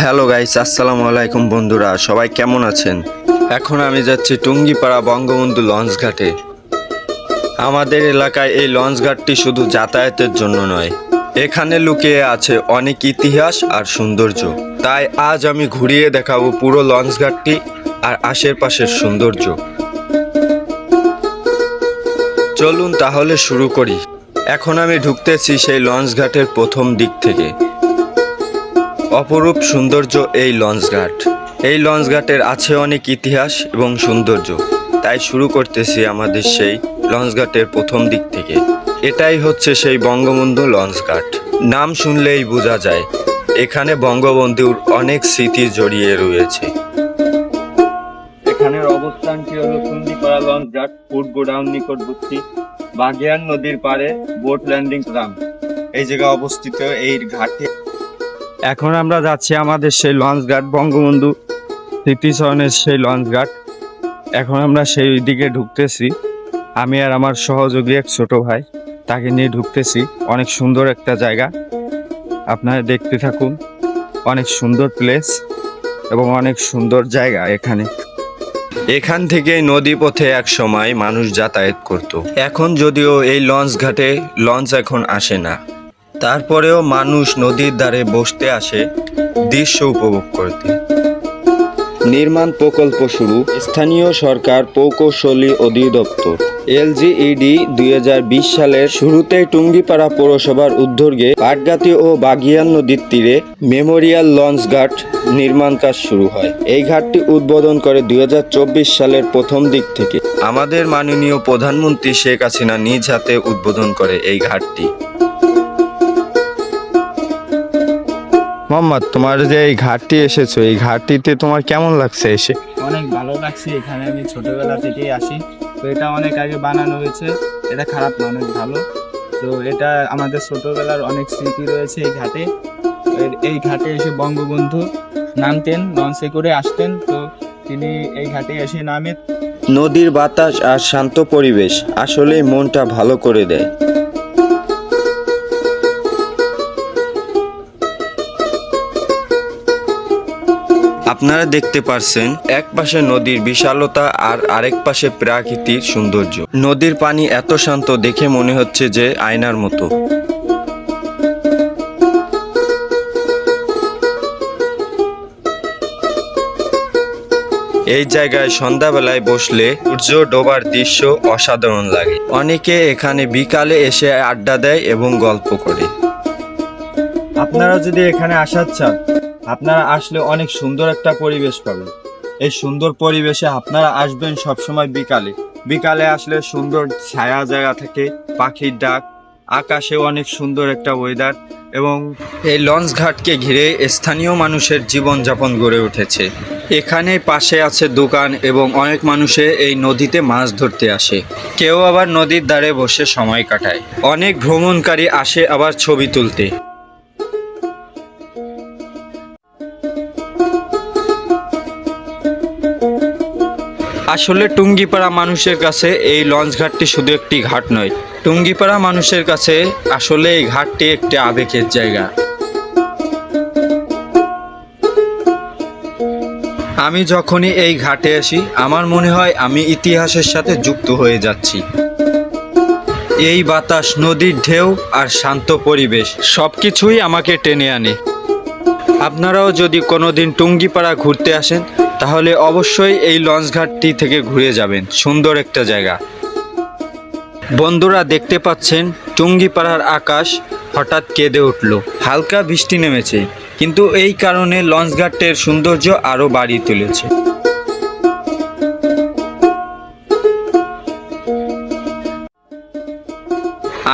Hello guys, আসসালামু আলাইকুম বন্ধুরা, সবাই কেমন আছেন? এখন আমি যাচ্ছি টুঙ্গিপাড়া বঙ্গবন্ধু লঞ্চ ঘাটে। আমাদের এলাকায় এই লঞ্চ ঘাটটি শুধু যাতায়াতের জন্য নয়, এখানে লুকিয়ে আছে অনেক ইতিহাস আর সৌন্দর্য। তাই আজ আমি ঘুরিয়ে দেখাবো পুরো লঞ্চ ঘাটটি আর আশেপাশের সৌন্দর্য। চলুন তাহলে শুরু করি। এখন আমি ঢুকতেছি সেই লঞ্চ ঘাটের প্রথম দিক থেকে। অপরূপ সৌন্দর্য এই লঞ্চ ঘাট। এই লঞ্চ ঘাটের আছে অনেক ইতিহাস এবং সৌন্দর্য। তাই শুরু করতেছি আমাদের সেই লঞ্চ ঘাটের প্রথম দিক থেকে। এটাই হচ্ছে সেই বঙ্গবন্ধু লঞ্চ ঘাট। নাম শুনলেই বোঝা যায় এখানে বঙ্গবন্ধুর অনেক স্মৃতি জড়িয়ে রয়েছে। এখানের অবস্থানটি হলো টুঙ্গিপাড়া লঞ্চ ঘাট, ফুড গোডাউন নিকটবর্তী বাগিয়ান নদীর পাড়ে বোট ল্যান্ডিং গ্রাম এই জায়গায় অবস্থিত এই ঘাটে। এখন আমরা যাচ্ছি আমাদের সেই লঞ্চ ঘাট, বঙ্গবন্ধু স্মৃতিসরণের সেই লঞ্চ ঘাট। এখন আমরা সেই দিকে ঢুকতেছি। আমি আর আমার সহযোগী এক ছোট ভাই, তাকে নিয়ে ঢুকতেছি। অনেক সুন্দর একটা জায়গা, আপনারা দেখতে থাকুন। অনেক সুন্দর প্লেস এবং অনেক সুন্দর জায়গা এখান থেকে নদী পথে এক সময় মানুষ যাতায়াত করত। এখন যদিও এই লঞ্চ ঘাটে লঞ্চ এখন আসে না, তারপরেও মানুষ নদীর ধারে বসতে আসে দৃশ্য উপভোগ করতে। নির্মাণ প্রকল্প শুরু। স্থানীয় সরকার প্রকৌশলী অধিদপ্তর LGED 2020 সালের শুরুতেই টুঙ্গিপাড়া পৌরসভার উদ্যোগে পাটগাতি ও বাগিয়ান নদীর তীরে মেমোরিয়াল লঞ্চ ঘাট নির্মাণ কাজ শুরু হয়। এই ঘাটটি উদ্বোধন করে 2024 সালের প্রথম দিক থেকে। আমাদের মাননীয় প্রধানমন্ত্রী শেখ হাসিনা নিজ হাতে উদ্বোধন করে এই ঘাটটি। মোহাম্মদ, তোমার যে এই ঘাটটি এসেছো, এই ঘাটটিতে তোমার কেমন লাগছে এসে? অনেক ভালো লাগছে। এখানে আমি ছোটবেলা থেকেই আসি, তো এটা অনেক আগে বানানো হয়েছে। এটা খারাপ না, অনেক ভালো। তো এটা আমাদের ছোটবেলার অনেক স্মৃতি রয়েছে এই ঘাটে। এই ঘাটে এসে বঙ্গবন্ধু নামতেন, লঞ্চে করে আসতেন, তো তিনি এই ঘাটে এসে নামে। নদীর বাতাস আর শান্ত পরিবেশ আসলেই মনটা ভালো করে দেয়। আপনারা দেখতে পারছেন এক পাশে নদীর বিশালতা আর আরেক পাশে প্রাকৃতিক সৌন্দর্য। নদীর পানি এত শান্ত, দেখে মনে হচ্ছে যে আয়নার মতো। এই জায়গায় সন্ধ্যাবেলায় বসলে সূর্য ডোবার দৃশ্য অসাধারণ লাগে। অনেকে এখানে বিকালে এসে আড্ডা দেয় এবং গল্প করে। আপনারা যদি এখানে আসার চান, আপনারা আসলে অনেক সুন্দর একটা পরিবেশ পাবেন। এই সুন্দর পরিবেশে আপনারা আসবেন সবসময় বিকালে আসলে সুন্দর ছায়া জায়গা থাকে, পাখির ডাক, আকাশে অনেক সুন্দর একটা ওয়েদার। এবং এই লঞ্চ ঘাটকে ঘিরে স্থানীয় মানুষের জীবনযাপন গড়ে উঠেছে। এখানে পাশে আছে দোকান এবং অনেক মানুষে এই নদীতে মাছ ধরতে আসে। কেউ আবার নদীর ধারে বসে সময় কাটায়। অনেক ভ্রমণকারী আসে আবার ছবি তুলতে। আসলে টুঙ্গিপাড়া মানুষের কাছে এই লঞ্চ ঘাটটি শুধু একটি ঘাট নয়, টুঙ্গিপাড়া মানুষের কাছে আসলে এই ঘাটটি একটি আবেগের জায়গা। আমি যখনই এই ঘাটে আসি আমার মনে হয় আমি ইতিহাসের সাথে যুক্ত হয়ে যাচ্ছি। এই বাতাস, নদীর ঢেউ আর শান্ত পরিবেশ সবকিছুই আমাকে টেনে আনে। আপনারাও যদি কোনোদিন টুঙ্গিপাড়া ঘুরতে আসেন তাহলে অবশ্যই এই লঞ্চ ঘাটটি থেকে ঘুরে যাবেন। সুন্দর একটা জায়গা। বন্ধুরা দেখতে পাচ্ছেন টুঙ্গিপাড়ার আকাশ হঠাৎ কেঁদে উঠল। হালকা বৃষ্টি নেমেছে, কিন্তু এই কারণে লঞ্চ ঘাটের সৌন্দর্য আরও বাড়িয়ে তুলেছে।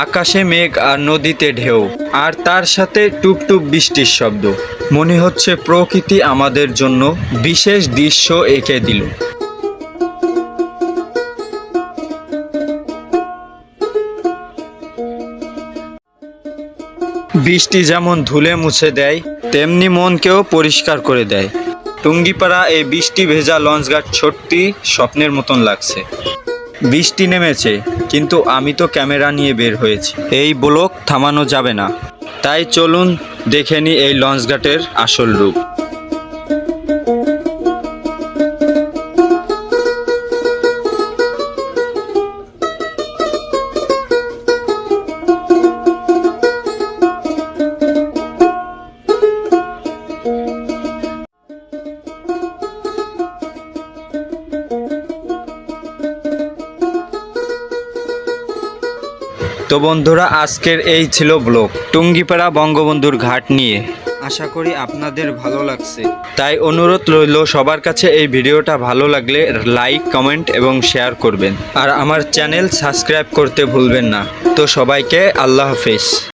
আকাশে মেঘ আর নদীতে ঢেউ, আর তার সাথে টুপটুপ বৃষ্টির শব্দ। মনে হচ্ছে প্রকৃতি আমাদের জন্য বিশেষ দৃশ্য এঁকে দিল। বৃষ্টি যেমন ধুলে মুছে দেয়, তেমনি মনকেও পরিষ্কার করে দেয়। টুঙ্গিপাড়া এই বৃষ্টি ভেজা লঞ্চ ঘাট সত্যি স্বপ্নের মতন লাগছে। বৃষ্টি নেমেছে, কিন্তু আমি তো ক্যামেরা নিয়ে বের হয়েছি। এই ব্লগ থামানো যাবে না, তাই চলুন দেখে নিই এই লঞ্চ ঘাটের আসল রূপ। তো বন্ধুরা, আজকের এই ছিল ব্লগ টুঙ্গিপাড়া বঙ্গবন্ধুর ঘাট নিয়ে। আশা করি আপনাদের ভালো লাগছে, তাই অনুরোধ রইল সবার কাছে এই ভিডিওটা ভালো লাগলে লাইক, কমেন্ট এবং শেয়ার করবেন। আর আমার চ্যানেল সাবস্ক্রাইব করতে ভুলবেন না। তো সবাইকে আল্লাহ হাফেজ।